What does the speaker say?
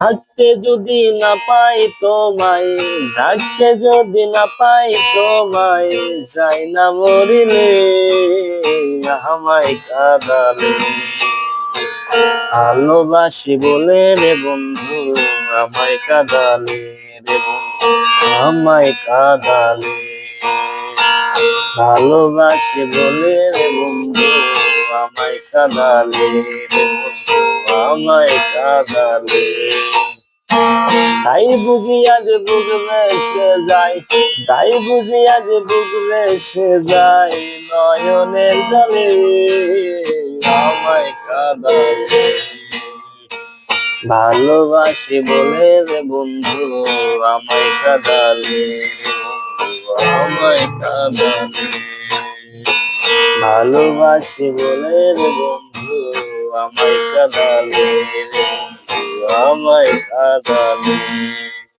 থাকতে যদি না পাই তোমায়, থাকতে যদি না পাই তোমায়, যাই না মরিলে আমায় কাঁদালে। ভালোবাসি বলে রে বন্ধু আমায় কাঁদালে, রে বন্ধু আমায় কাঁদালে। ভালোবাসি বলে রে বন্ধু আমায় কাঁদালে, রে বন্ধু আমায় কাঁদালে। তাই বুঝি আজ বুক ভেসে যায়, তাই বুঝি আজ বুক ভেসে যায়, নয়নের জলে আমায় কাঁদালে। ভালোবাসি বলে রে বন্ধু আমায় কাঁদালে, রে বন্ধু আমায় কাঁদালে। ভালোবাসি বলে রে বন্ধু আমায় কাঁদালে, রে বন্ধু আমায় কাঁদালে।